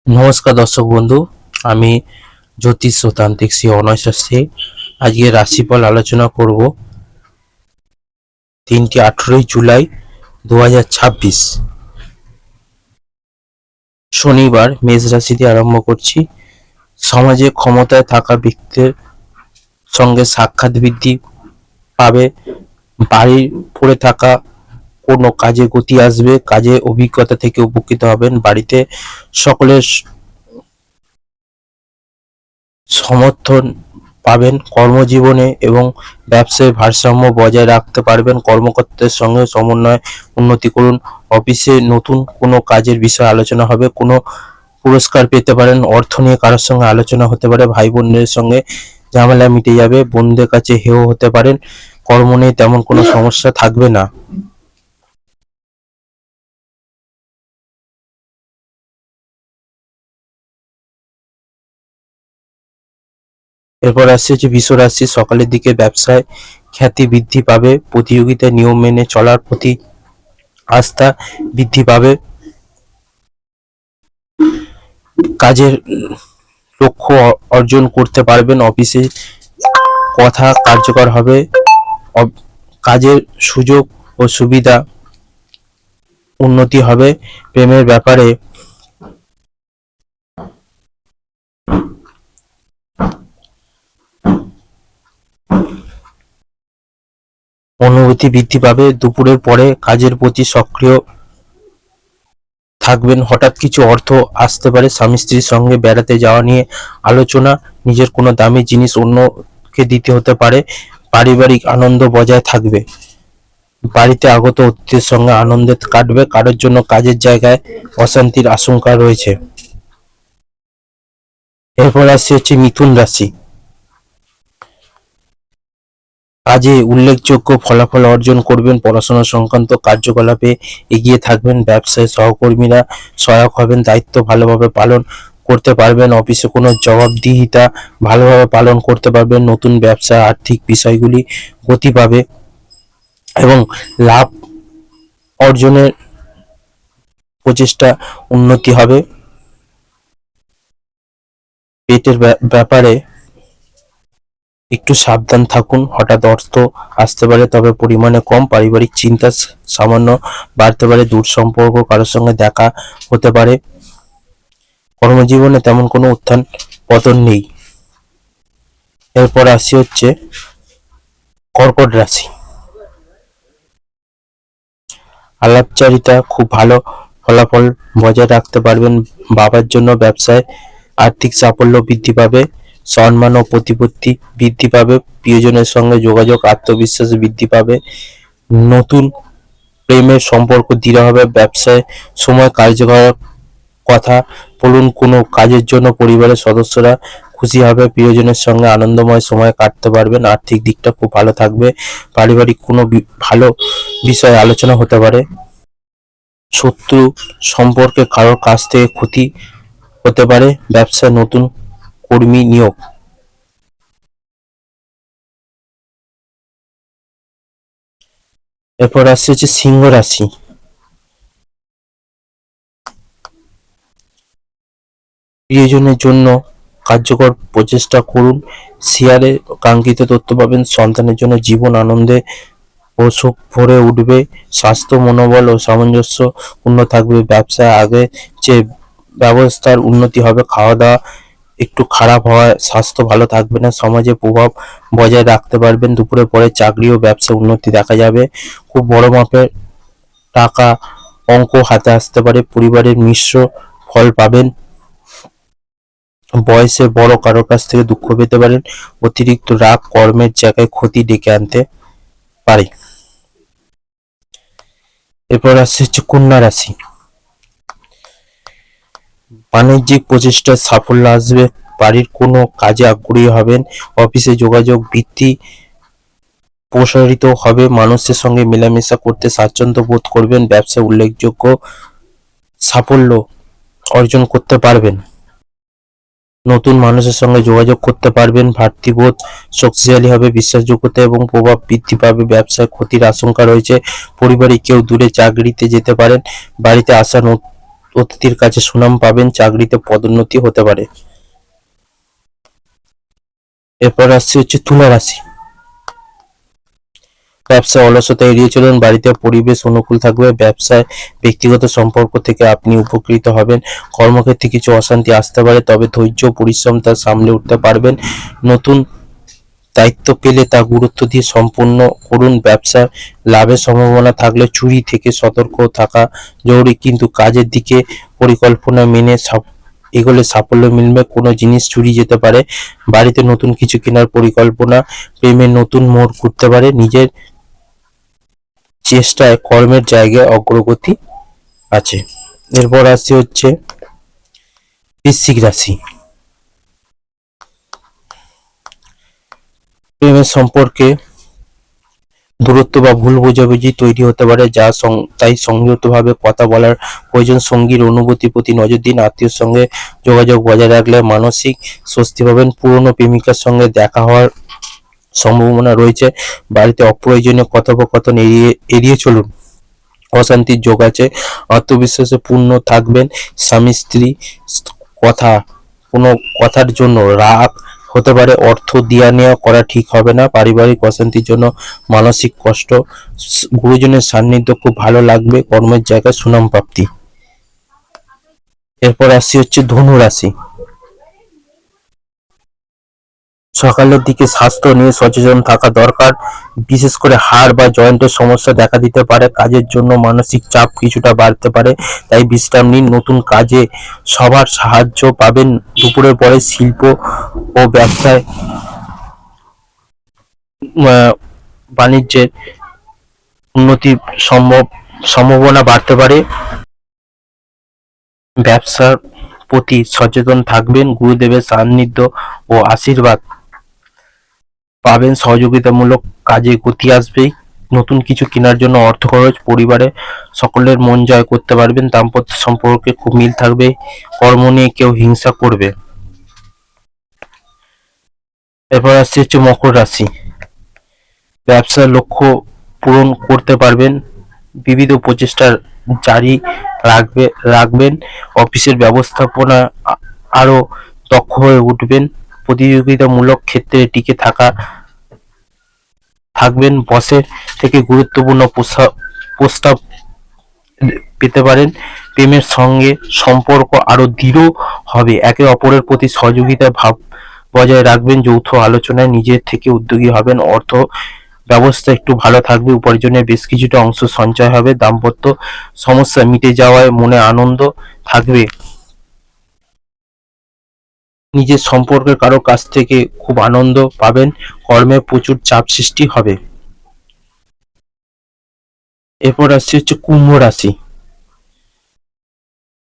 নমস্কার দর্শক বন্ধু, আমি জ্যোতিষ ও তান্ত্রিক শ্রী অনয় শাস্ত্রী। আজকে রাশিফল আলোচনা করব 18 জুলাই 2026 শনিবার। মেষ রাশি দিয়ে আরম্ভ করছি। সমাজে ক্ষমতায় থাকা ব্যক্তির সঙ্গে সাক্ষাৎ বৃদ্ধি পাবে। বাড়ির পড়ে থাকা কোনো কাজে গতি আসবে। কাজে অভিজ্ঞতা থেকে উপকৃত হবেন। বাড়িতে সকলের সমর্থন পাবেন। কর্মজীবনে এবং ব্যবসায় ভারসাম্য বজায় রাখতে পারবেন। কর্মকর্তাদের সঙ্গে সমন্বয় উন্নতি করুন। অফিসে নতুন কোনো কাজের বিষয়ে আলোচনা হবে। কোনো পুরস্কার পেতে পারেন। অর্থ নিয়ে কারোর সঙ্গে আলোচনা হতে পারে। ভাই বোনদের সঙ্গে ঝামেলা মিটে যাবে। বন্ধুদের কাছে হেয় হতে পারেন। কর্ম নিয়ে তেমন কোনো সমস্যা থাকবে না। এরপর আসছে হচ্ছে বৃষ রাশি। সকালের দিকে ব্যবসায় খ্যাতি বৃদ্ধি পাবে। প্রতিযোগিতার নিয়ম মেনে চলার প্রতি আস্থা বৃদ্ধি পাবে। কাজের লক্ষ্য অর্জন করতে পারবেন। অফিসে কথা কার্যকর হবে। কাজের সুযোগ ও সুবিধা উন্নতি হবে। প্রেমের ব্যাপারে অনুভূতি বৃদ্ধি পাবে। দুপুরের পরে কাজের প্রতি সক্রিয় থাকবেন। হঠাৎ কিছু অর্থ আসতে পারে। স্বামী স্ত্রীর সঙ্গে বেড়াতে যাওয়া নিয়ে আলোচনা। নিজের কোনো দামি জিনিস অন্যকে দিতে হতে পারে। পারিবারিক আনন্দ বজায় থাকবে। বাড়িতে আগত অতিথির সঙ্গে আনন্দে কাটবে। কারোর জন্য কাজের জায়গায় অশান্তির আশঙ্কা রয়েছে। এরপর আসছে হচ্ছে মিথুন রাশি। কাজে উল্লেখযোগ্য ফলাফল অর্জন করবেন। পড়াশোনা সংক্রান্ত কার্যকলাপে এগিয়ে থাকবেন। ব্যবসায় সহকর্মীরা সহায়ক হবেন। দায়িত্ব ভালোভাবে পালন করতে পারবেন। অফিসে কোনো জবাবদিহিতা ভালোভাবে পালন করতে পারবেন। নতুন ব্যবসা আর্থিক বিষয়গুলি গতি পাবে এবং লাভ অর্জনের প্রচেষ্টা উন্নতি হবে। পেটের ব্যাপারে একটু সাবধান থাকুন। হঠাৎ অর্থ আসতে পারে, তবে পরিমাণে কম। পারিবারিক চিন্তা সামান্য বাড়তে পারে। দূর সম্পর্ক কারোর সঙ্গে দেখা হতে পারে। কর্মজীবনে তেমন কোনো উত্থান পতন নেই। এরপর আসি হচ্ছে কর্কট রাশি। আলাপচারিতা খুব ভালো ফলাফল বজায় রাখতে পারবেন। বাবার জন্য ব্যবসায় আর্থিক সাফল্য বৃদ্ধি পাবে। সম্মান ও প্রতিপত্তি বৃদ্ধি পাবে। প্রিয়জনের সঙ্গে যোগাযোগ আত্মবিশ্বাস বৃদ্ধি পাবে। নতুন প্রেমের সম্পর্ক দৃঢ় হবে। ব্যবসায় সময় কার্যকর কথা বলুন। কোনো কাজের জন্য পরিবারের সদস্যরা খুশি হবে। প্রিয়জনের সঙ্গে আনন্দময় সময় কাটতে পারবেন। আর্থিক দিকটা খুব ভালো থাকবে। পারিবারিক কোনো ভালো বিষয়ে আলোচনা হতে পারে। শত্রু সম্পর্কে কারোর কাছ থেকে ক্ষতি হতে পারে। ব্যবসায় নতুন কর্মী নিয়োগ। এরপর আসছে হচ্ছে সিংহ রাশি। প্রিয়জনের জন্য কার্যকর প্রচেষ্টা করুন। শেয়ারে কাঙ্ক্ষিত তথ্য পাবেন। সন্তানের জন্য জীবন আনন্দে ও সুখ ভরে উঠবে। স্বাস্থ্য মনোবল ও সামঞ্জস্য পূর্ণ থাকবে। ব্যবসায় আগে যে ব্যবস্থার উন্নতি হবে। খাওয়া দাওয়া একটু খারাপ হওয়ায় স্বাস্থ্য ভালো থাকবে না। সমাজে প্রভাব বজায় রাখতে পারবেন। দুপুরের পরে চাকরি ও ব্যবসা উন্নতি দেখা যাবে। খুব বড় মাপের টাকা অঙ্ক হাতে আসতে পারে। পরিবারের মিশ্র ফল পাবেন। বয়সে বড় কারোর কাছ থেকে দুঃখ পেতে পারেন। অতিরিক্ত রাগ কর্মের জায়গায় ক্ষতি ডেকে আনতে পারে। এরপর আসছে হচ্ছে কন্যা রাশি। বাণিজ্যিক প্রচেষ্টায় সাফল্য আসবে। বাড়ির কোনো কাজে আগ্রহী হবেন। অফিসে যোগাযোগ বৃদ্ধি প্রসারিত হবে। মানুষের সঙ্গে মেলামেশা করতে স্বাচ্ছন্দ্য বোধ করবেন। ব্যবসায় উল্লেখযোগ্য সাফল্য অর্জন করতে পারবেন। নতুন মানুষের সঙ্গে যোগাযোগ করতে পারবেন। ভ্রাতৃবোধ শক্তিশালী হবে। বিশ্বাসযোগ্যতা এবং প্রভাব বৃদ্ধি পাবে। ব্যবসায় ক্ষতির আশঙ্কা রয়েছে। পরিবারে কেউ দূরে চাকরিতে যেতে পারেন। বাড়িতে আসা অতিথির কাছে সুনাম পাবেন, চাকরিতে পদোন্নতি হতে পারে। এরপর আসছে হচ্ছে তুলা রাশি। ব্যবসায় অলসতা এড়িয়ে চলুন, বাড়িতে পরিবেশ অনুকূল থাকবে। ব্যবসায় ব্যক্তিগত সম্পর্ক থেকে আপনি উপকৃত হবেন। কর্মক্ষেত্রে কিছু অশান্তি আসতে পারে, তবে ধৈর্য পরিশ্রম তা সামলে উঠতে পারবেন। নতুন দায়িত্ব পেলে তা গুরুত্ব দিয়ে সম্পূর্ণ করুন। ব্যবসায় লাভের সম্ভাবনা থাকলে চুরি থেকে সতর্ক থাকা জরুরি, কিন্তু কাজের দিকে পরিকল্পনা মেনে এগোলে সাফল্য মিলবে। কোনো জিনিস চুরি যেতে পারে। বাড়িতে নতুন কিছু কেনার পরিকল্পনা, প্রেমের নতুন মোড় ঘুরতে পারে। নিজের চেষ্টায় কর্মের জায়গায় অগ্রগতি আছে। এরপর আসছে হচ্ছে বৃশ্চিক রাশি। প্রেমের সম্পর্কে দূরত্ব বা ভুল বোঝাবুঝি তৈরি হতে পারে, তাই সংযতভাবে কথা বলার প্রয়োজন। সঙ্গীর অনুভূতির প্রতি নজর দিন। আত্মীয়র সঙ্গে যোগাযোগ বজায় রাখলে মানসিক স্বস্তি পাবেন। পুরনো প্রেমিকার সঙ্গে দেখা হওয়ার সম্ভাবনা রয়েছে। বাড়িতে অপ্রয়োজনীয় কথোপকথন এড়িয়ে চলুন। অশান্তির যোগ আছে। আত্মবিশ্বাসে পূর্ণ থাকবেন। স্বামী স্ত্রী কথা কোনো কথার জন্য রাগ হতে পারে। অর্থ দেয়া নেওয়া করা ঠিক হবে না। পারিবারিক অশান্তির জন্য মানসিক কষ্ট। গুরুজনের সান্নিধ্য খুব ভালো লাগবে। কর্মের জায়গায় সুনাম প্রাপ্তি। এরপর আসছি হচ্ছে ধনু রাশি। সকালের দিকে স্বাস্থ্য নিয়ে সচেতন থাকা দরকার, বিশেষ করে হাড় বা জয়েন্টের সমস্যা দেখা দিতে পারে। কাজের জন্য মানসিক চাপ কিছুটা বাড়তে পারে, তাই বিশ্রাম নিন। নতুন কাজে সবার সাহায্য পাবেন। দুপুরের পরে শিল্প ও ব্যবসায় বাণিজ্যের উন্নতি সম্ভাবনা বাড়তে পারে। ব্যবসার প্রতি সচেতন থাকবেন। গুরুদেবের সান্নিধ্য ও আশীর্বাদ পাবেন। সহযোগিতামূলক কাজে গতি আসবে। নতুন কিছু কেনার জন্য অর্থ খরচ। পরিবারে সকলের মন জয় করতে পারবেন। দাম্পত্য সম্পর্কে খুব মিল থাকবে। কর্ম নিয়ে কেউ হিংসা করবে। এরপর আসছে হচ্ছে মকর রাশি। ব্যবসার লক্ষ্য পূরণ করতে পারবেন। বিবিধ প্রচেষ্টা জারি রাখবেন। অফিসের ব্যবস্থাপনা আরো দক্ষ হয়ে উঠবেন। প্রতিযোগিতামূলক ক্ষেত্রে টিকে থাকবেন। বসের থেকে গুরুত্বপূর্ণ প্রস্তাব পেতে পারেন। প্রেমের সঙ্গে সম্পর্ক আরো দৃঢ় হবে। একে অপরের প্রতি সহযোগিতার ভাব বজায় রাখবেন। যৌথ আলোচনায় নিজের থেকে উদ্যোগী হবেন। অর্থ ব্যবস্থা একটু ভালো থাকবে। উপার্জনের বেশ কিছুটা অংশ সঞ্চয় হবে। দাম্পত্য সমস্যা মিটে যাওয়ায় মনে আনন্দ থাকবে। নিজের সম্পর্কের কারো কাছ থেকে খুব আনন্দ পাবেন। কর্মে প্রচুর চাপ সৃষ্টি হবে। এরপর আসছে হচ্ছে কুম্ভ রাশি।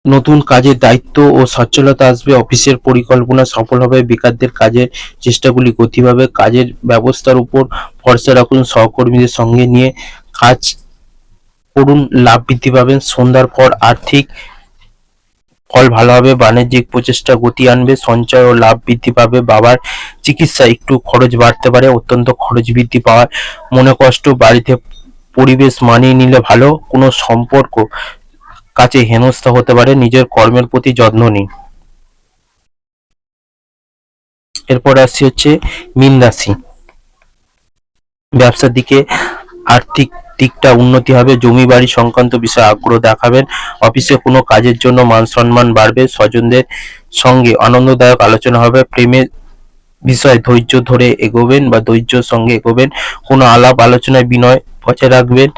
নতুন কাজের দায়িত্ব ও সচ্ছলতা আসবে। অফিসের পরিকল্পনা সফল হবে। বেকারদের কাজের চেষ্টাগুলি গতি পাবে। কাজের ব্যবস্থার উপর ভরসা রাখুন। সহকর্মীদের সঙ্গে নিয়ে কাজ করুন, লাভ বৃদ্ধি পাবেন। সন্ধ্যার পর আর্থিক ফল ভালো হবে। বাণিজ্যিক প্রচেষ্টা গতি আনবে। সঞ্চয় ও লাভ বৃদ্ধি পাবে। বাবার চিকিৎসা একটু খরচ বাড়তে পারে। অত্যন্ত খরচ বৃদ্ধি পাওয়ার মনে কষ্ট। বাড়িতে পরিবেশ মানিয়ে নিলে ভালো। কোনো সম্পর্ক কাছে হেনস্থা হতে পারে। নিজের কর্মের প্রতি যত্ন নিন। এরপর আসছে হচ্ছে মীন রাশি। ব্যবসার দিকে আর্থিক দিকটা উন্নতি হবে। জমি বাড়ি সংক্রান্ত বিষয়ে আগ্রহ দেখাবেন। অফিসে কোনো কাজের জন্য মান সম্মান বাড়বে। স্বজনদের সঙ্গে আনন্দদায়ক আলোচনা হবে। প্রেমের বিষয় ধৈর্যের সঙ্গে এগোবেন। কোনো আলাপ আলোচনায় বিনয় বজায় রাখবেন।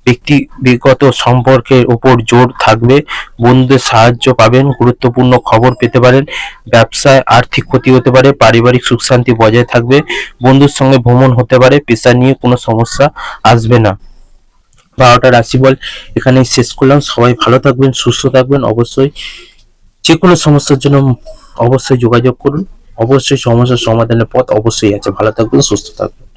ব্যক্তিগত সম্পর্কের উপর জোর থাকবে। বন্ধুদের সাহায্য পাবেন। গুরুত্বপূর্ণ খবর পেতে পারেন। ব্যবসায় আর্থিক ক্ষতি হতে পারে। পারিবারিক সুখ শান্তি বজায় থাকবে। বন্ধুর সঙ্গে ভ্রমণ হতে পারে। পেশা নিয়ে কোনো সমস্যা আসবে না। 12টা রাশিফল এখানেই শেষ করলাম। সবাই ভালো থাকবেন, সুস্থ থাকবেন। অবশ্যই যে কোনো সমস্যার জন্য অবশ্যই যোগাযোগ করুন। অবশ্যই সমস্যার সমাধানের পথ অবশ্যই আছে। ভালো থাকবেন, সুস্থ থাকবেন।